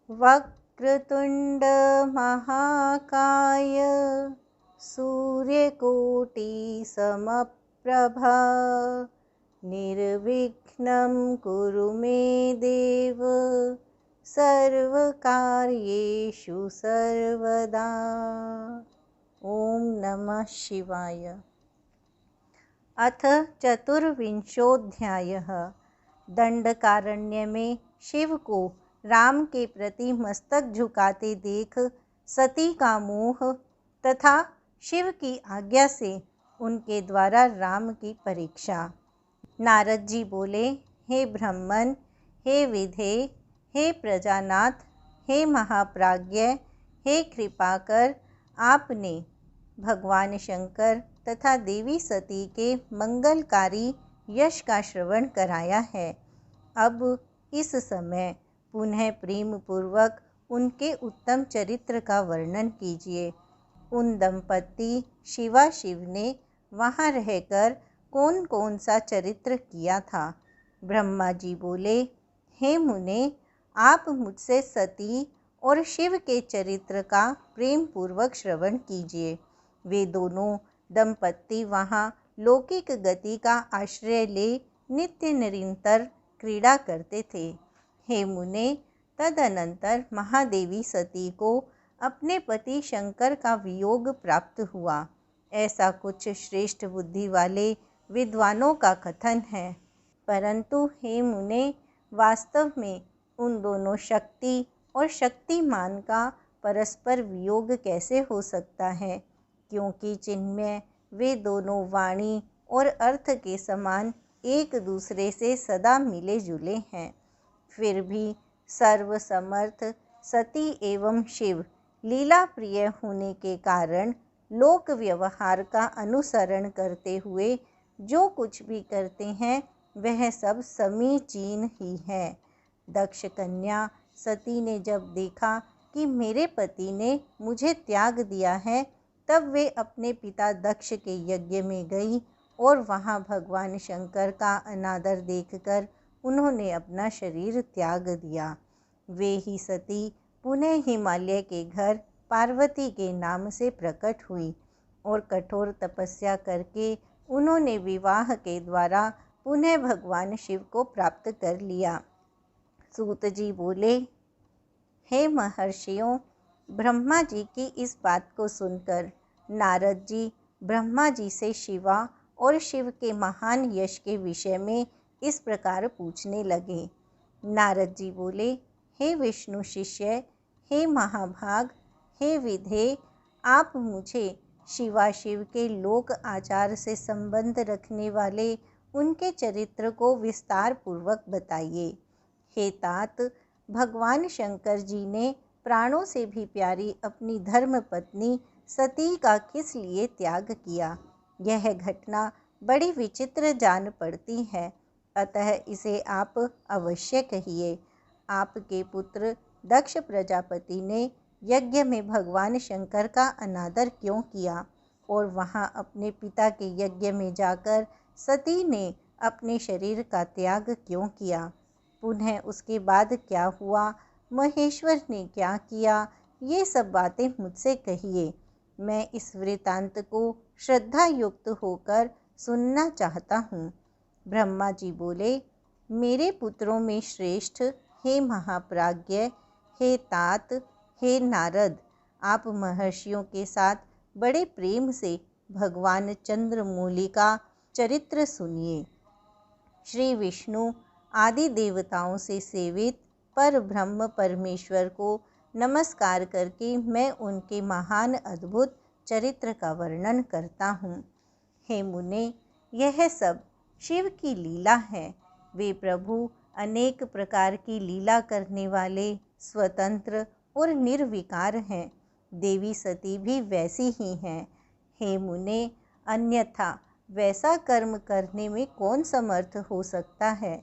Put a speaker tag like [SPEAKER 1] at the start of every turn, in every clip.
[SPEAKER 1] वक्रतुंड महाकाय सूर्यकोटि समप्रभा निर्विघ्नं कुरु मे देव सर्वकार्येषु सर्वदा। ओम नमः शिवाय। अथ चतुर्विंशोऽध्यायः। दंडकारण्य में शिव को राम के प्रति मस्तक झुकाते देख सती का मोह तथा शिव की आज्ञा से उनके द्वारा राम की परीक्षा। नारद जी बोले, हे ब्रह्मन, हे विधे, हे प्रजानाथ, हे महाप्राज्ञ, हे कृपाकर, आपने भगवान शंकर तथा देवी सती के मंगलकारी यश का श्रवण कराया है। अब इस समय पुनः प्रेम पूर्वक उनके उत्तम चरित्र का वर्णन कीजिए। उन दंपति शिवा शिव ने वहाँ रहकर कौन कौन सा चरित्र किया था। ब्रह्मा जी बोले, हे मुने, आप मुझसे सती और शिव के चरित्र का प्रेम पूर्वक श्रवण कीजिए। वे दोनों दंपति वहाँ लौकिक गति का आश्रय ले नित्य निरंतर क्रीड़ा करते थे। हे मुने, तदनंतर महादेवी सती को अपने पति शंकर का वियोग प्राप्त हुआ, ऐसा कुछ श्रेष्ठ बुद्धि वाले विद्वानों का कथन है। परंतु हे मुने, वास्तव में उन दोनों शक्ति और शक्तिमान का परस्पर वियोग कैसे हो सकता है, क्योंकि जिनमें वे दोनों वाणी और अर्थ के समान एक दूसरे से सदा मिले जुले हैं। फिर भी सर्वसमर्थ सती एवं शिव लीला प्रिय होने के कारण लोक व्यवहार का अनुसरण करते हुए जो कुछ भी करते हैं वह सब समीचीन ही है। दक्ष कन्या सती ने जब देखा कि मेरे पति ने मुझे त्याग दिया है, तब वे अपने पिता दक्ष के यज्ञ में गई और वहाँ भगवान शंकर का अनादर देखकर उन्होंने अपना शरीर त्याग दिया। वे ही सती पुनः हिमालय के घर पार्वती के नाम से प्रकट हुई और कठोर तपस्या करके उन्होंने विवाह के द्वारा पुनः भगवान शिव को प्राप्त कर लिया। सूत जी बोले, हे महर्षियों, ब्रह्मा जी की इस बात को सुनकर नारद जी ब्रह्मा जी से शिवा और शिव के महान यश के विषय में इस प्रकार पूछने लगे। नारद जी बोले, हे विष्णु शिष्य, हे महाभाग, हे विधे, आप मुझे शिवा शिव के लोक आचार से संबंध रखने वाले उनके चरित्र को विस्तार पूर्वक बताइए। हे तात, भगवान शंकर जी ने प्राणों से भी प्यारी अपनी धर्म पत्नी सती का किस लिए त्याग किया, यह घटना बड़ी विचित्र जान पड़ती है, अतः इसे आप अवश्य कहिए। आपके पुत्र दक्ष प्रजापति ने यज्ञ में भगवान शंकर का अनादर क्यों किया और वहाँ अपने पिता के यज्ञ में जाकर सती ने अपने शरीर का त्याग क्यों किया, पुनः उसके बाद क्या हुआ, महेश्वर ने क्या किया, ये सब बातें मुझसे कहिए। मैं इस वृतांत को श्रद्धा युक्त होकर सुनना चाहता हूँ। ब्रह्मा जी बोले, मेरे पुत्रों में श्रेष्ठ हे महाप्राज्ञ, हे तात, हे नारद, आप महर्षियों के साथ बड़े प्रेम से भगवान चंद्रमौली का चरित्र सुनिए। श्री विष्णु आदि देवताओं से सेवित पर ब्रह्म परमेश्वर को नमस्कार करके मैं उनके महान अद्भुत चरित्र का वर्णन करता हूँ। हे मुने, यह सब शिव की लीला है। वे प्रभु अनेक प्रकार की लीला करने वाले, स्वतंत्र और निर्विकार हैं। देवी सती भी वैसी ही हैं। हे मुने, अन्यथा वैसा कर्म करने में कौन समर्थ हो सकता है।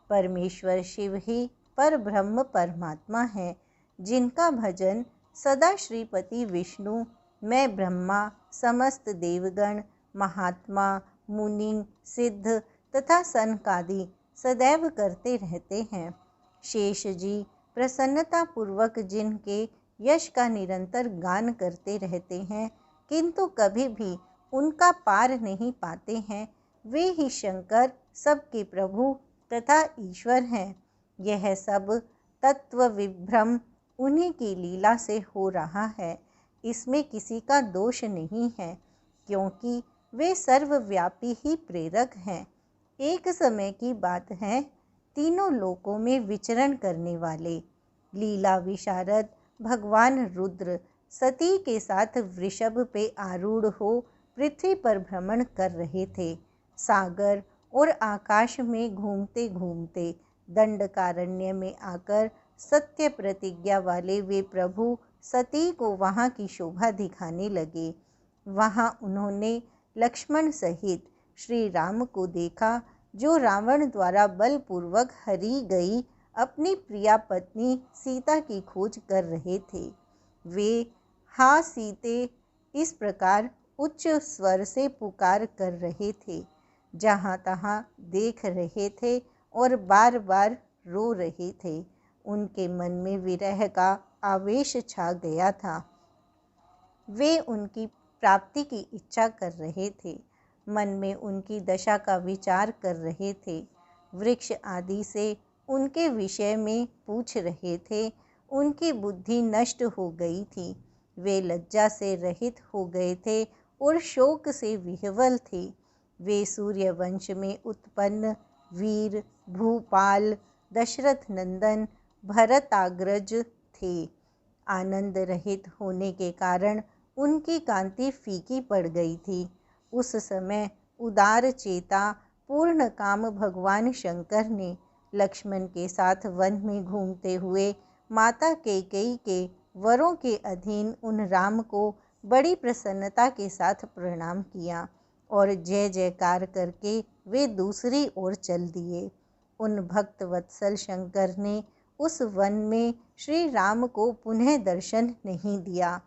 [SPEAKER 1] परमेश्वर शिव ही पर ब्रह्म परमात्मा है, जिनका भजन सदा श्रीपति विष्णु, मैं ब्रह्मा, समस्त देवगण, महात्मा, मुनि, सिद्ध तथा सनकादि सदैव करते रहते हैं। शेष जी प्रसन्नता पूर्वक जिनके यश का निरंतर गान करते रहते हैं किंतु कभी भी उनका पार नहीं पाते हैं, वे ही शंकर सबके प्रभु तथा ईश्वर हैं। यह सब तत्व विभ्रम उन्हीं की लीला से हो रहा है। इसमें किसी का दोष नहीं है, क्योंकि वे सर्वव्यापी ही प्रेरक हैं। एक समय की बात है, तीनों लोकों में विचरण करने वाले लीला विशारद भगवान रुद्र सती के साथ वृषभ पे आरूढ़ हो पृथ्वी पर भ्रमण कर रहे थे। सागर और आकाश में घूमते घूमते दंडकारण्य में आकर सत्य प्रतिज्ञा वाले वे प्रभु सती को वहाँ की शोभा दिखाने लगे। वहाँ उन्होंने लक्ष्मण सहित श्री राम को देखा, जो रावण द्वारा बलपूर्वक हरी गई अपनी प्रिया पत्नी सीता की खोज कर रहे थे। वे हा सीते इस प्रकार उच्च स्वर से पुकार कर रहे थे, जहाँ तहाँ देख रहे थे और बार बार रो रहे थे। उनके मन में विरह का आवेश छा गया था। वे उनकी प्राप्ति की इच्छा कर रहे थे, मन में उनकी दशा का विचार कर रहे थे, वृक्ष आदि से उनके विषय में पूछ रहे थे। उनकी बुद्धि नष्ट हो गई थी, वे लज्जा से रहित हो गए थे और शोक से विह्वल थे। वे सूर्यवंश में उत्पन्न वीर भूपाल दशरथ नंदन भरताग्रज थे। आनंद रहित होने के कारण उनकी कांति फीकी पड़ गई थी। उस समय उदार चेता पूर्ण काम भगवान शंकर ने लक्ष्मण के साथ वन में घूमते हुए माता कैकेयी के वरों के अधीन उन राम को बड़ी प्रसन्नता के साथ प्रणाम किया और जय जयकार करके वे दूसरी ओर चल दिए। उन भक्त वत्सल शंकर ने उस वन में श्री राम को पुनः दर्शन नहीं दिया।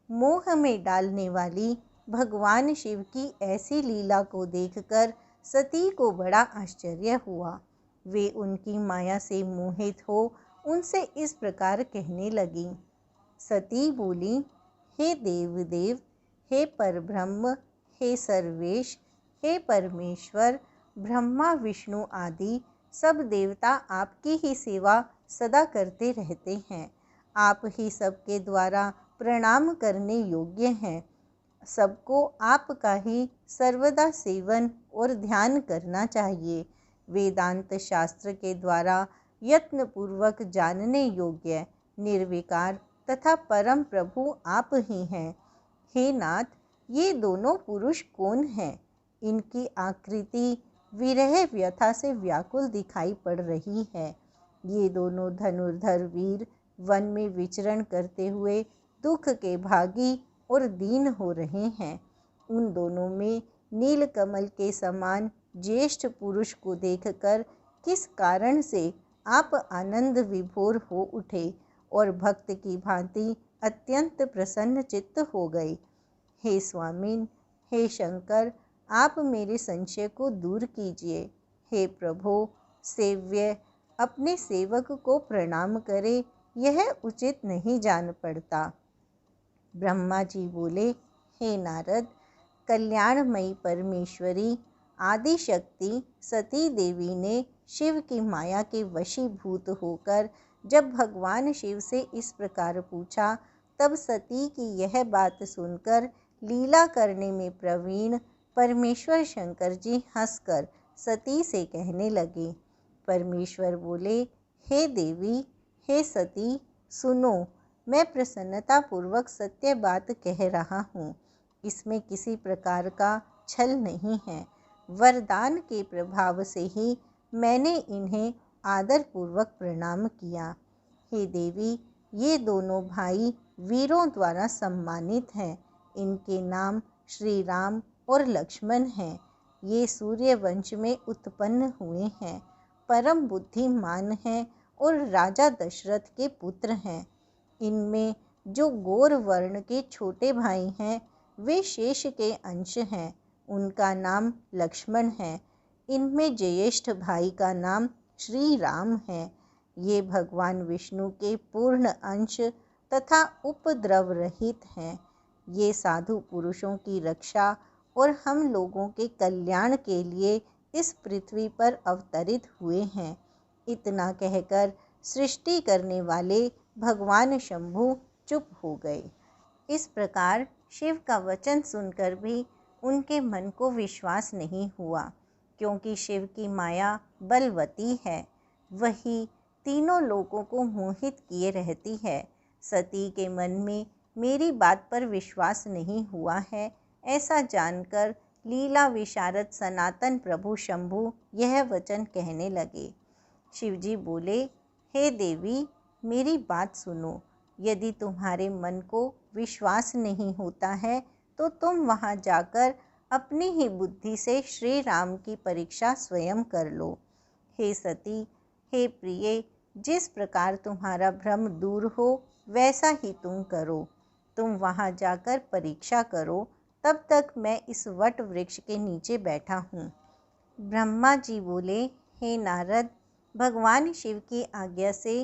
[SPEAKER 1] मोह में डालने वाली भगवान शिव की ऐसी लीला को देखकर सती को बड़ा आश्चर्य हुआ। वे उनकी माया से मोहित हो उनसे इस प्रकार कहने लगी। सती बोली, हे देवदेव, हे परब्रह्म, हे सर्वेश, हे परमेश्वर, ब्रह्मा विष्णु आदि सब देवता आपकी ही सेवा सदा करते रहते हैं। आप ही सबके द्वारा प्रणाम करने योग्य हैं। सबको आपका ही सर्वदा सेवन और ध्यान करना चाहिए। वेदांत शास्त्र के द्वारा यत्नपूर्वक जानने योग्य निर्विकार तथा परम प्रभु आप ही हैं। हे नाथ, ये दोनों पुरुष कौन हैं? इनकी आकृति विरह व्यथा से व्याकुल दिखाई पड़ रही है। ये दोनों धनुर्धर वीर वन में विचरण करते हुए दुख के भागी और दीन हो रहे हैं। उन दोनों में नीलकमल के समान ज्येष्ठ पुरुष को देखकर किस कारण से आप आनंद विभोर हो उठे और भक्त की भांति अत्यंत प्रसन्न चित्त हो गए। हे स्वामिन, हे शंकर, आप मेरे संशय को दूर कीजिए। हे प्रभो, सेव्य अपने सेवक को प्रणाम करे, यह उचित नहीं जान पड़ता। ब्रह्मा जी बोले, हे नारद, कल्याणमयी परमेश्वरी आदिशक्ति सती देवी ने शिव की माया के वशीभूत होकर जब भगवान शिव से इस प्रकार पूछा, तब सती की यह बात सुनकर लीला करने में प्रवीण परमेश्वर शंकर जी हंसकर सती से कहने लगे। परमेश्वर बोले, हे देवी, हे सती, सुनो, मैं प्रसन्नता पूर्वक सत्य बात कह रहा हूँ। इसमें किसी प्रकार का छल नहीं है। वरदान के प्रभाव से ही मैंने इन्हें आदरपूर्वक प्रणाम किया। हे देवी, ये दोनों भाई वीरों द्वारा सम्मानित हैं। इनके नाम श्री राम और लक्ष्मण हैं। ये सूर्य वंश में उत्पन्न हुए हैं, परम बुद्धिमान हैं और राजा दशरथ के पुत्र हैं। इनमें जो गौर वर्ण के छोटे भाई हैं, वे शेष के अंश हैं। उनका नाम लक्ष्मण है। इनमें ज्येष्ठ भाई का नाम श्री राम है। ये भगवान विष्णु के पूर्ण अंश तथा उपद्रव रहित हैं। ये साधु पुरुषों की रक्षा और हम लोगों के कल्याण के लिए इस पृथ्वी पर अवतरित हुए हैं। इतना कहकर सृष्टि करने वाले भगवान शंभु चुप हो गए। इस प्रकार शिव का वचन सुनकर भी उनके मन को विश्वास नहीं हुआ, क्योंकि शिव की माया बलवती है। वही तीनों लोगों को मोहित किए रहती है। सती के मन में मेरी बात पर विश्वास नहीं हुआ है, ऐसा जानकर लीला विशारद सनातन प्रभु शंभु यह वचन कहने लगे। शिवजी बोले, हे देवी, मेरी बात सुनो। यदि तुम्हारे मन को विश्वास नहीं होता है तो तुम वहाँ जाकर अपनी ही बुद्धि से श्री राम की परीक्षा स्वयं कर लो। हे सती, हे प्रिय, जिस प्रकार तुम्हारा भ्रम दूर हो वैसा ही तुम करो। तुम वहाँ जाकर परीक्षा करो, तब तक मैं इस वट वृक्ष के नीचे बैठा हूँ। ब्रह्मा जी बोले, हे नारद, भगवान शिव की आज्ञा से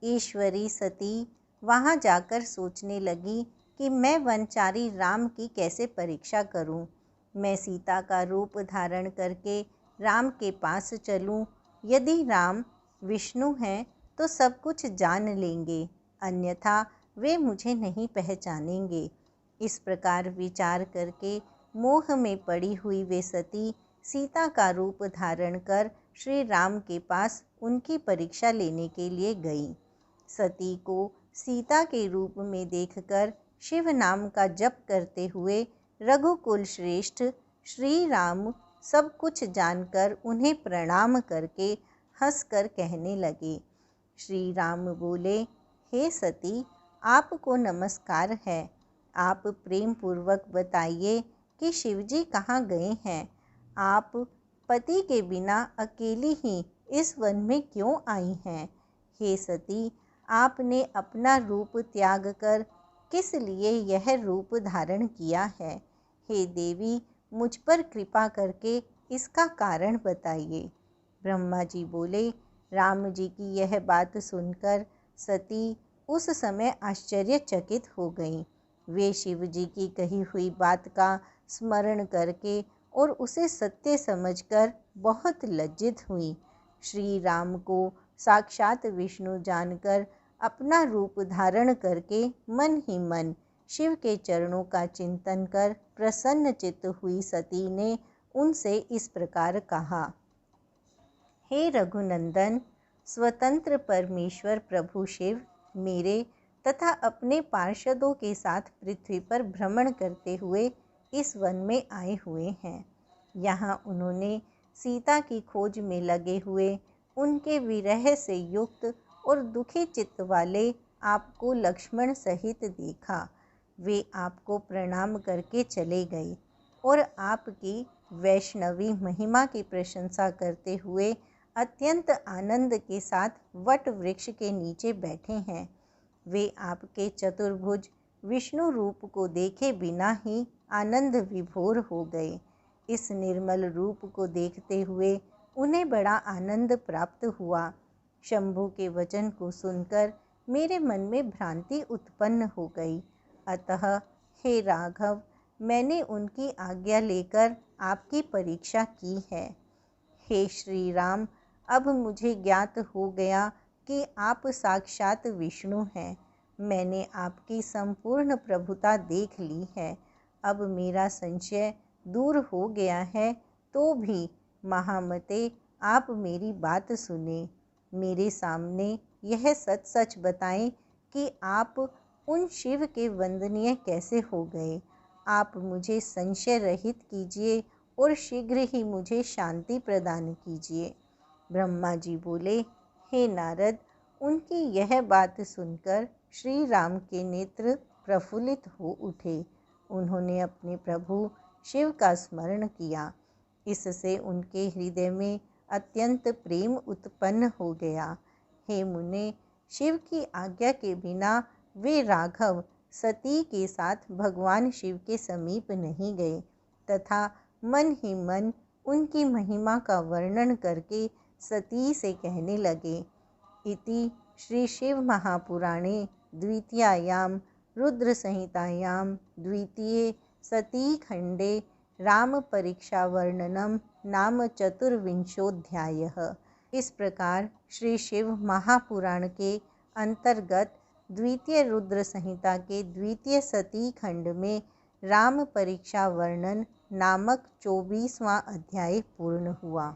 [SPEAKER 1] ईश्वरी सती वहाँ जाकर सोचने लगी कि मैं वनचारी राम की कैसे परीक्षा करूं। मैं सीता का रूप धारण करके राम के पास चलूं। यदि राम विष्णु हैं तो सब कुछ जान लेंगे, अन्यथा वे मुझे नहीं पहचानेंगे। इस प्रकार विचार करके मोह में पड़ी हुई वे सती सीता का रूप धारण कर श्री राम के पास उनकी परीक्षा लेने के लिए गई। सती को सीता के रूप में देखकर शिव नाम का जप करते हुए रघुकुल श्रेष्ठ श्री राम सब कुछ जानकर उन्हें प्रणाम करके हंसकर कहने लगे। श्री राम बोले, हे सती, आपको नमस्कार है। आप प्रेम पूर्वक बताइए कि शिवजी कहाँ गए हैं। आप पति के बिना अकेली ही इस वन में क्यों आई हैं। हे सती, आपने अपना रूप त्याग कर किस लिए यह रूप धारण किया है। हे देवी, मुझ पर कृपा करके इसका कारण बताइए। ब्रह्मा जी बोले, राम जी की यह बात सुनकर सती उस समय आश्चर्यचकित हो गईं। वे शिव जी की कही हुई बात का स्मरण करके और उसे सत्य समझकर बहुत लज्जित हुई। श्री राम को साक्षात विष्णु जानकर अपना रूप धारण करके मन ही मन शिव के चरणों का चिंतन कर प्रसन्न चित्त हुई सती ने उनसे इस प्रकार कहा, हे रघुनंदन, स्वतंत्र परमेश्वर प्रभु शिव मेरे तथा अपने पार्षदों के साथ पृथ्वी पर भ्रमण करते हुए इस वन में आए हुए हैं। यहाँ उन्होंने सीता की खोज में लगे हुए उनके विरह से युक्त और दुखी चित्त वाले आपको लक्ष्मण सहित देखा। वे आपको प्रणाम करके चले गए और आपकी वैष्णवी महिमा की प्रशंसा करते हुए अत्यंत आनंद के साथ वट वृक्ष के नीचे बैठे हैं। वे आपके चतुर्भुज विष्णु रूप को देखे बिना ही आनंद विभोर हो गए। इस निर्मल रूप को देखते हुए उन्हें बड़ा आनंद प्राप्त हुआ। शंभु के वचन को सुनकर मेरे मन में भ्रांति उत्पन्न हो गई। अतः हे राघव, मैंने उनकी आज्ञा लेकर आपकी परीक्षा की है। हे श्री राम, अब मुझे ज्ञात हो गया कि आप साक्षात विष्णु हैं। मैंने आपकी संपूर्ण प्रभुता देख ली है। अब मेरा संशय दूर हो गया है, तो भी महामते आप मेरी बात सुने। मेरे सामने यह सच सच बताएं कि आप उन शिव के वंदनीय कैसे हो गए। आप मुझे संशय रहित कीजिए और शीघ्र ही मुझे शांति प्रदान कीजिए। ब्रह्मा जी बोले, हे नारद, उनकी यह बात सुनकर श्री राम के नेत्र प्रफुल्लित हो उठे। उन्होंने अपने प्रभु शिव का स्मरण किया। इससे उनके हृदय में अत्यंत प्रेम उत्पन्न हो गया। हे मुने, शिव की आज्ञा के बिना वे राघव सती के साथ भगवान शिव के समीप नहीं गए तथा मन ही मन उनकी महिमा का वर्णन करके सती से कहने लगे, इति श्री शिव महापुराणे द्वितीयायां रुद्रसंहितायां द्वितीये सतीखण्डे रामपरीक्षावर्णनं नाम चतुर्विंशोऽध्यायः। इस प्रकार श्री शिव महापुराण के अंतर्गत द्वितीय रुद्र संहिता के द्वितीय सती खंड में राम परीक्षा वर्णन नामक 24वां अध्याय पूर्ण हुआ।